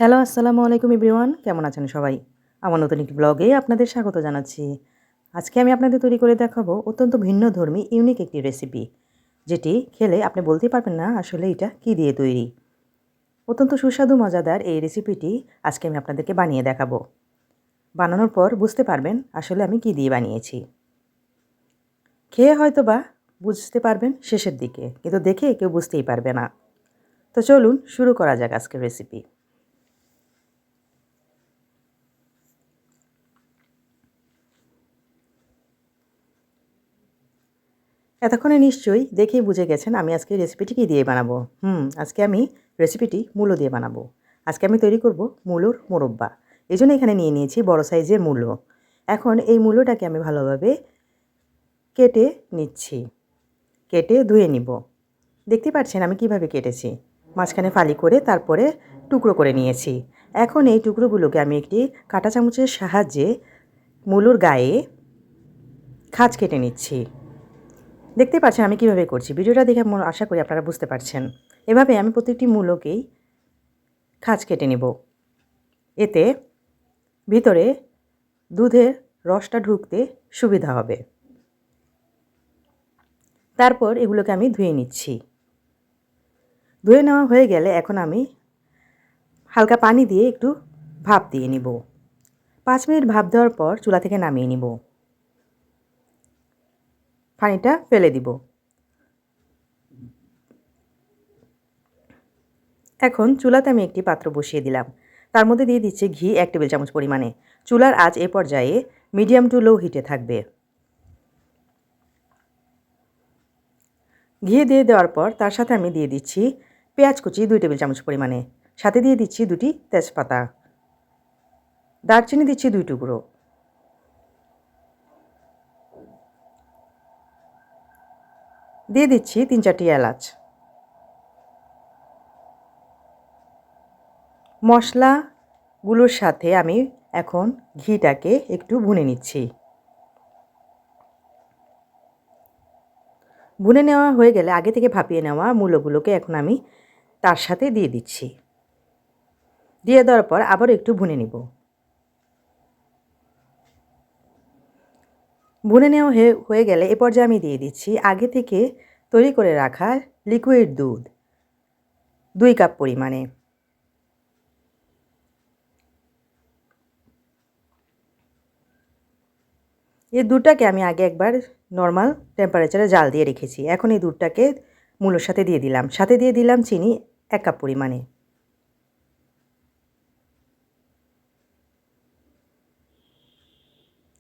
Hello, আসসালামু আলাইকুম everyone. কেমন আছেন সবাই? আমার নতুন একটি ব্লগে আপনাদের স্বাগত জানাচ্ছি। আজকে আমি আপনাদের তৈরি করে দেখাবো অত্যন্ত ভিন্নধর্মী ইউনিক একটি রেসিপি, যেটি খেলে আপনি বলতেই পারবেন না আসলে এটা কী দিয়ে তৈরি। অত্যন্ত সুস্বাদু মজাদার এই রেসিপিটি আজকে আমি আপনাদেরকে বানিয়ে দেখাবো। বানানোর পর বুঝতে পারবেন আসলে আমি কী দিয়ে বানিয়েছি। খেয়ে হয়তোবা বুঝতে পারবেন শেষের দিকে, কিন্তু দেখে কেউ বুঝতেই পারবে না। তো চলুন শুরু করা যাক আজকের রেসিপি। এতক্ষণে নিশ্চয়ই দেখেই বুঝে গেছেন আমি আজকে রেসিপিটি কী দিয়ে বানাবো। আজকে আমি রেসিপিটি মূলো দিয়ে বানাবো। আজকে আমি তৈরি করব মূলোর মোরব্বা। এজন্য এখানে নিয়ে নিয়েছি বড় সাইজের মূলো। এখন এই মূলোটাকে আমি ভালোভাবে কেটে নিচ্ছি। কেটে ধুয়ে নিব। দেখতে পাচ্ছেন আমি কিভাবে কেটেছি। মাঝখানে ফালি করে তারপরে টুকরো করে নিয়েছি। এখন এই টুকরোগুলোকে আমি একটি কাঁটা চামচের সাহায্যে মূলোর গায়ে খাঁজ কেটে নিচ্ছি। দেখতেই পাচ্ছেন আমি কিভাবে করছি। ভিডিওটা দেখে আশা করি আপনারা বুঝতে পারছেন। এভাবে আমি প্রত্যেকটি মূলোকেই খাঁজ কেটে নেব। এতে ভিতরে দুধের রসটা ঢুকতে সুবিধা হবে। তারপর এগুলোকে আমি ধুয়ে নিচ্ছি। ধুয়ে নেওয়া হয়ে গেলে এখন আমি হালকা পানি দিয়ে একটু ভাপ দিয়ে নিব। 5 মিনিট ভাপ দেওয়ার পর চুলা থেকে নামিয়ে নিব। পানিটা ফেলে দিব। এখন চুলাতে আমি একটি পাত্র বসিয়ে দিলাম। তার মধ্যে দিয়ে দিচ্ছি ঘি 1 টেবিল চামচ পরিমাণে। চুলার আঁচ এ পর্যায়ে মিডিয়াম টু লো হিটে থাকবে। ঘি দিয়ে দেওয়ার পর তার সাথে আমি দিয়ে দিচ্ছি পেঁয়াজ কুচি 2 টেবিল চামচ পরিমাণে। সাথে দিয়ে দিচ্ছি 2টি তেজপাতা। দারচিনি দিচ্ছি 2 টুকরো। দিয়ে দিচ্ছি 3-4টি এলাচ। মশলাগুলোর সাথে আমি এখন ঘিটাকে একটু ভুনে নিচ্ছি। ভুনে নেওয়া হয়ে গেলে আগে থেকে ভাপিয়ে নেওয়া মূলোগুলোকে এখন আমি তার সাথে দিয়ে দিচ্ছি। দিয়ে দেওয়ার পর আবারও একটু ভুনে নিব। ভুনে নেওয়া হয়ে গেলে এ পর্যায়ে আমি দিয়ে দিচ্ছি আগে থেকে তৈরি করে রাখা লিকুইড দুধ 2 কাপ পরিমাণে। এই দুধটাকে আমি আগে একবার নর্মাল টেম্পারেচারে জাল দিয়ে রেখেছি। এখন এই দুধটাকে মূলোর সাথে দিয়ে দিলাম। সাথে দিয়ে দিলাম চিনি 1 কাপ পরিমাণে।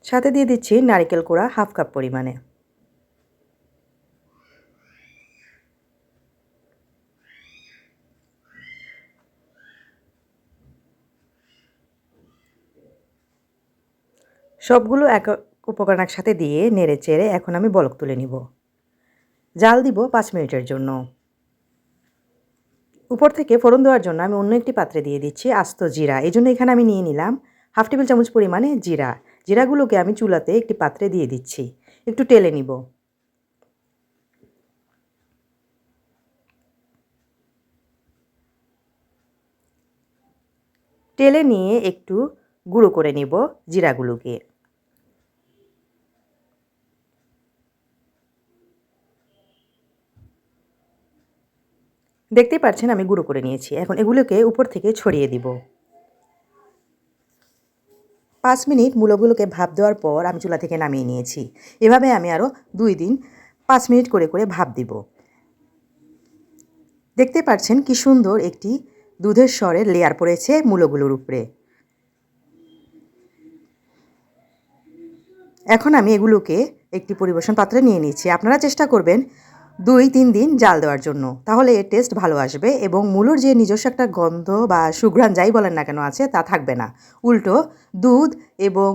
সাথে দিয়ে দিচ্ছি নারকেল কোড়া 1/2 কাপ পরিমাণে। সবগুলো উপকরণ একসাথে দিয়ে নেড়ে চেড়ে এখন আমি বলক তুলে নিব। জাল দিব 5 মিনিটের জন্য। উপর থেকে ফোড়ন দেওয়ার জন্য আমি অন্য একটি পাত্রে দিয়ে দিচ্ছি আস্ত জিরা। এজন্য এখানে আমি নিয়ে নিলাম 1/2 টেবিল চামচ পরিমাণে জিরা। জিরাগুলোকে আমি চুলাতে একটি পাত্রে দিয়ে দিচ্ছি। একটু টেলে নিব। টেলে নিয়ে একটু গুঁড়ো করে নিব জিরাগুলোকে। দেখতেই পাচ্ছেন আমি গুঁড়ো করে নিয়েছি। এখন এগুলোকে উপর থেকে ছড়িয়ে দিব। 5 মিনিট মূলোগুলোকে ভাপ দেওয়ার পর আমি চুলা থেকে নামিয়ে নিয়েছি। এভাবে আমি আরও 2 দিন 5 মিনিট করে করে ভাপ দিব। দেখতে পাচ্ছেন কি সুন্দর একটি দুধের স্বরের লেয়ার পড়েছে মূলোগুলোর উপরে। এখন আমি এগুলোকে একটি পরিবেশন পাত্রে নিয়ে নিচ্ছি। আপনারা চেষ্টা করবেন 2-3 দিন জাল দেওয়ার জন্য। তাহলে এর টেস্ট ভালো আসবে এবং মূলোর যে নিজস্ব একটা গন্ধ বা সুঘ্রাণ যাই বলেন না কেন আছে তা থাকবে না। উল্টো দুধ এবং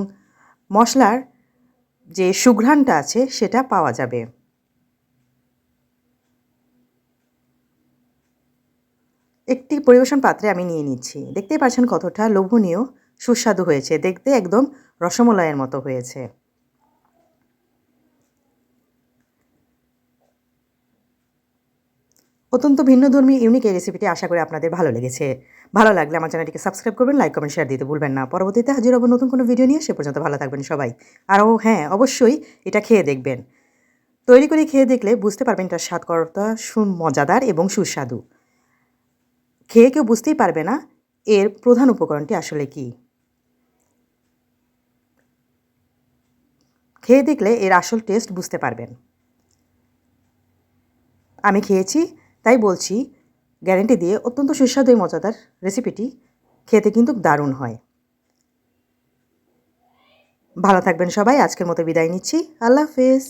মশলার যে সুঘ্রাণটা আছে সেটা পাওয়া যাবে। একটি পরিবেশন পাত্রে আমি নিয়ে নিচ্ছি। দেখতেই পাচ্ছেন কতটা লোভনীয় সুস্বাদু হয়েছে। দেখতে একদম রসমলাইয়ের মতো হয়েছে। অত্যন্ত ভিন্নধর্মী ইউনিক এই রেসিপিটি আশা করি আপনাদের ভালো লেগেছে। ভালো লাগলে আমার চ্যানেলটিকে সাবস্ক্রাইব করবেন, লাইক কমেন্ট শেয়ার দিতে ভুলবেন না। পরবর্তীতে হাজির হব নতুন কোনো ভিডিও নিয়ে। সে পর্যন্ত ভালো থাকবেন সবাই। আর হ্যাঁ, অবশ্যই এটা খেয়ে দেখবেন। তৈরি করে খেয়ে দেখলে বুঝতে পারবেন এটার স্বাদ কতটা মজাদার এবং সুস্বাদু। খেয়ে কেউ বুঝতেই পারবে না এর প্রধান উপকরণটি আসলে কী। খেয়ে দেখলে এর আসল টেস্ট বুঝতে পারবেন। আমি খেয়েছি তাই বলছি, গ্যারান্টি দিয়ে অত্যন্ত সুস্বাদু এই মজাদার রেসিপিটি খেতে কিন্তু দারুণ হয়। ভালো থাকবেন সবাই। আজকের মতো বিদায় নিচ্ছি। আল্লাহ হাফেজ।